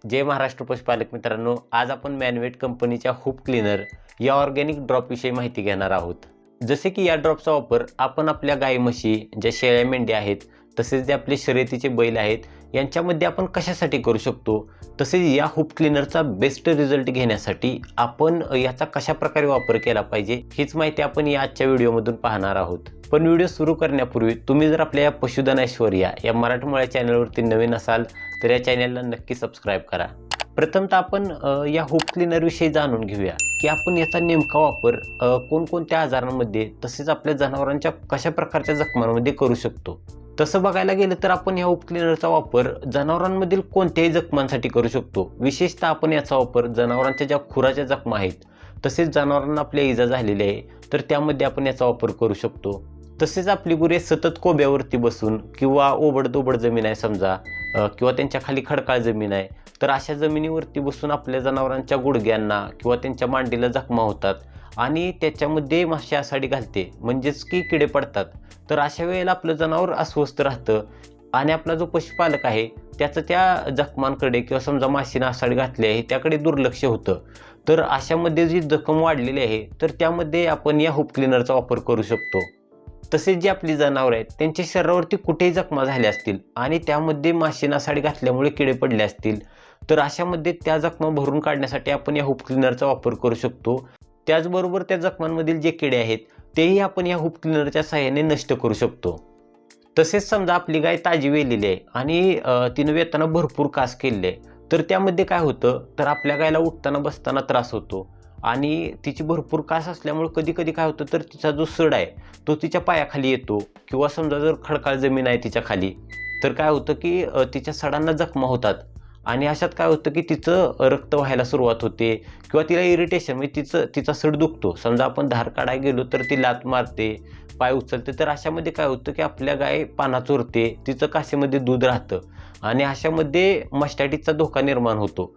जय महाराष्ट्र पशुपालक मित्रांनो, आज आपण मॅनवेट कंपनीच्या हूप क्लीनर या ऑर्गॅनिक ड्रॉपविषयी माहिती घेणार आहोत। जसे की या ड्रॉपचा वापर आपण आपल्या गाई म्हशी ज्या शेळ्या मेंढ्या आहेत तसेच जे आपले शर्यतीचे बैल आहेत यांच्यामध्ये आपण कशासाठी करू शकतो, तसेच या हूप क्लीनरचा बेस्ट रिझल्ट घेण्यासाठी आपण याचा कशा प्रकारे वापर केला पाहिजे हीच माहिती आपण या आजच्या व्हिडिओमधून पाहणार आहोत। पण व्हिडिओ सुरू करण्यापूर्वी तुम्ही जर आपल्या या पशुधन ऐश्वर्या या मराठमोळ्या चॅनलवरती नवीन असाल तर या चॅनलला नक्की सबस्क्राइब करा। प्रथमतः आपण या हूप क्लीनर विषयी जाणून घेऊया की आपण याचा नेमका वापर कोणकोणत्या आजारांमध्ये तसेच आपल्या जनावरांच्या कशा प्रकारच्या जखमांमध्ये करू शकतो। तसं बघायला गेलं तर आपण या हूप क्लीनरचा वापर जनावरांमधील कोणत्याही जखमांसाठी करू शकतो। विशेषतः आपण याचा वापर जनावरांच्या ज्या खुराच्या जखमा आहेत तसेच जनावरांना आपल्या इजा झालेली आहे तर त्यामध्ये आपण याचा वापर करू शकतो। तसेच आपली गुरे सतत कोब्यावरती बसून किंवा ओबडधोबड जमीन आहे समजा किंवा त्यांच्या खाली खडकाळ जमीन आहे तर अशा जमिनीवरती बसून आपल्या जनावरांच्या गुडघ्यांना किंवा त्यांच्या मांडीला जखमा होतात आणि त्याच्यामध्ये माशी आसाडी घालते म्हणजेच की किडे पडतात। तर अशा वेळेला आपलं जनावर अस्वस्थ राहतं आणि आपला जो पशुपालक आहे त्याचं त्या जखमांकडे किंवा समजा माशीनं आसाडी घातली आहे त्याकडे दुर्लक्ष होतं। तर अशामध्ये जी जखम वाढलेली आहे तर त्यामध्ये आपण या हूप क्लीनरचा वापर करू शकतो। तसेच जी आपली जनावर आहेत त्यांच्या शरीरावरती कुठेही जखमा झाल्या असतील आणि त्यामध्ये माशीनं आसाडी घातल्यामुळे किडे पडले असतील तर अशामध्ये त्या जखमा भरून काढण्यासाठी आपण या हूप क्लीनरचा वापर करू शकतो। त्याचबरोबर त्या जखमांमधील जे किडे आहेत तेही आपण या हूप क्लीनरच्या सहाय्याने नष्ट करू शकतो। तसेच समजा आपली गाय ताजी वेलेली आहे आणि तिनं वेताना भरपूर कास केलेली आहे तर त्यामध्ये काय होतं तर आपल्या गायला उठताना बसताना त्रास होतो आणि तिची भरपूर कास असल्यामुळे कधी कधी काय होतं तर तिचा जो सड आहे तो तिच्या पायाखाली येतो किंवा समजा जर खडकाळ जमीन आहे तिच्या खाली तर काय होतं की तिच्या सडांना जखमा होतात आणि अशात काय होतं की तिचं रक्त व्हायला सुरुवात होते किंवा तिला इरिटेशन म्हणजे तिचा सड दुखतो। समजा आपण धार काढायला गेलो तर ती लात मारते, पाय उचलते तर अशामध्ये काय होतं की आपल्या गाय पाना चोरते, तिचं कासेमध्ये दूध राहतं आणि अशामध्ये मास्टायटिसचा धोका निर्माण होतो।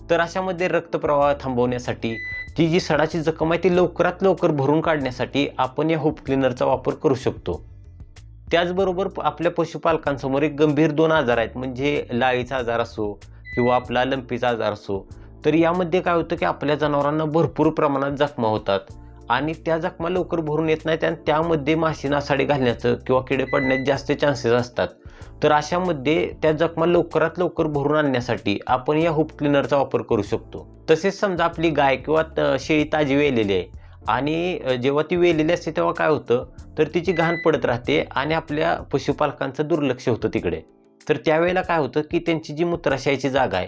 तर अशामध्ये रक्तप्रवाह थांबवण्यासाठी ती जी सडाची जखम आहे ती लवकरात लवकर भरून काढण्यासाठी आपण या हूप क्लीनरचा वापर करू शकतो। त्याचबरोबर आपल्या पशुपालकांसमोर एक गंभीर दोन आजार आहेत म्हणजे लाळीचा आजार असो किंवा आपला लंपीचा आजार असो तर यामध्ये काय होतं की आपल्या जनावरांना भरपूर प्रमाणात जखमा होतात आणि त्या जखमा लवकर भरून येत नाहीत आणि त्यामध्ये माशीनं आसाडी घालण्याचं किंवा किडे पडण्याचे जास्त चान्सेस असतात। तर अशामध्ये त्या जखमा लवकरात लवकर भरून आणण्यासाठी आपण या हूप क्लीनरचा वापर करू शकतो। तसेच समजा आपली गाय किंवा शेळी ताजी वेलेली आहे आणि जेव्हा ती वेलेली असते तेव्हा काय होतं तर तिची घाण पडत राहते आणि आपल्या पशुपालकांचं दुर्लक्ष होतं तिकडे। तर त्यावेळेला काय होतं की त्यांची जी मूत्राशयाची जागा आहे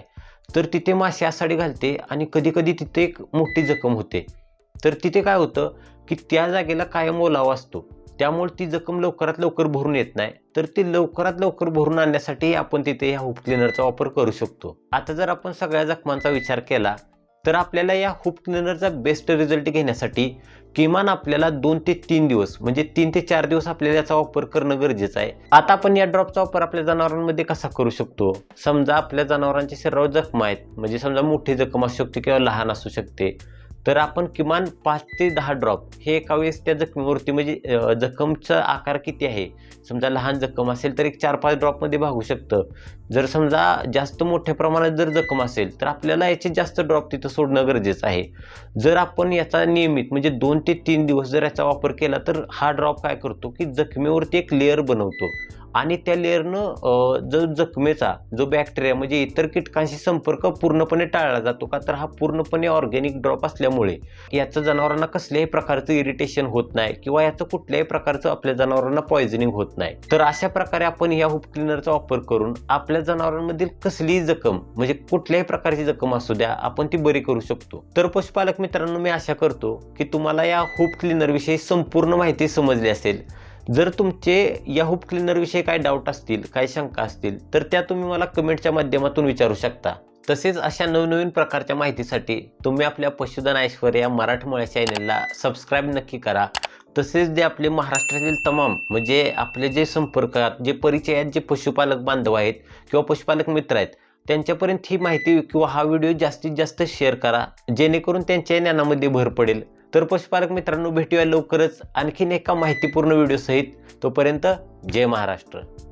तर तिथे माशी आसाडी घालते आणि कधी कधी तिथे एक मोठी जखम होते। तर तिथे काय होतं की त्या जागेला कायम ओलावा असतो त्यामुळे ती जखम लवकरात लवकर भरून येत नाही तर ती लवकरात लवकर भरून आणण्यासाठी आपण तिथे या हूप क्लीनरचा वापर करू शकतो। आता जर आपण सगळ्या जखमांचा विचार केला तर आपल्याला या हूप क्लीनरचा बेस्ट रिझल्ट घेण्यासाठी किमान आपल्याला 2 ते 3 दिवस म्हणजे 3 ते 4 दिवस आपल्याला याचा वापर करणं गरजेचं आहे। आता आपण या ड्रॉपचा वापर आपल्या जनावरांमध्ये कसा करू शकतो। समजा आपल्या जनावरांच्या शरीरावर जखमा आहेत म्हणजे समजा मोठी जखम असू शकते किंवा लहान असू शकते तर आपण किमान 5 ते 10 ड्रॉप हे एका वेळेस त्या जखमेवरती म्हणजे जखमचा आकार किती आहे समजा लहान जखम असेल तर एक 4-5 ड्रॉपमध्ये भागू शकतं। जर समजा जास्त मोठ्या प्रमाणात जर जखम असेल तर आपल्याला याचे जास्त ड्रॉप तिथं सोडणं गरजेचं आहे। जर आपण याचा नियमित म्हणजे 2 ते 3 दिवस जर याचा वापर केला तर हा ड्रॉप काय करतो की जखमेवरती एक लेअर बनवतो आणि त्या लेअरनं जो जखमेचा जो बॅक्टेरिया म्हणजे इतर कीटकांशी संपर्क पूर्णपणे टाळला जातो का तर हा पूर्णपणे ऑर्गॅनिक ड्रॉप असल्यामुळे याचं जनावरांना कसल्याही प्रकारचं इरिटेशन होत नाही किंवा याचं कुठल्याही प्रकारचं आपल्या जनावरांना पॉइझनिंग होत नाही। तर अशा प्रकारे आपण या हूप क्लीनरचा वापर करून आपल्या जनावरांमधील कसलीही जखम म्हणजे कुठल्याही प्रकारची जखम असू द्या आपण ती बरी करू शकतो। तर पशुपालक मित्रांनो मी आशा करतो की तुम्हाला या हूप क्लीनर विषयी संपूर्ण माहिती समजली असेल। जर तुमचे या हूप क्लीनर विषयी काही डाऊट असतील काही शंका असतील तर त्या तुम्ही मला कमेंटच्या माध्यमातून विचारू शकता। तसेच अशा नवनवीन प्रकारच्या माहितीसाठी तुम्ही आपल्या पशुधन ऐश्वर्या मराठमोळ्या चॅनलला सबस्क्राईब नक्की करा। तसेच जे आपले महाराष्ट्रातील तमाम म्हणजे आपले जे संपर्कात जे परिचयात जे पशुपालक बांधव आहेत किंवा पशुपालक मित्र आहेत त्यांच्यापर्यंत ही माहिती किंवा हा व्हिडिओ जास्तीत जास्त शेअर करा जेणेकरून त्यांच्या ज्ञानामध्ये भर पडेल। तर पशुपालक मित्रांनो भेटूया लवकरच आणखीन एका माहितीपूर्ण व्हिडिओ सहित। तोपर्यंत जय महाराष्ट्र।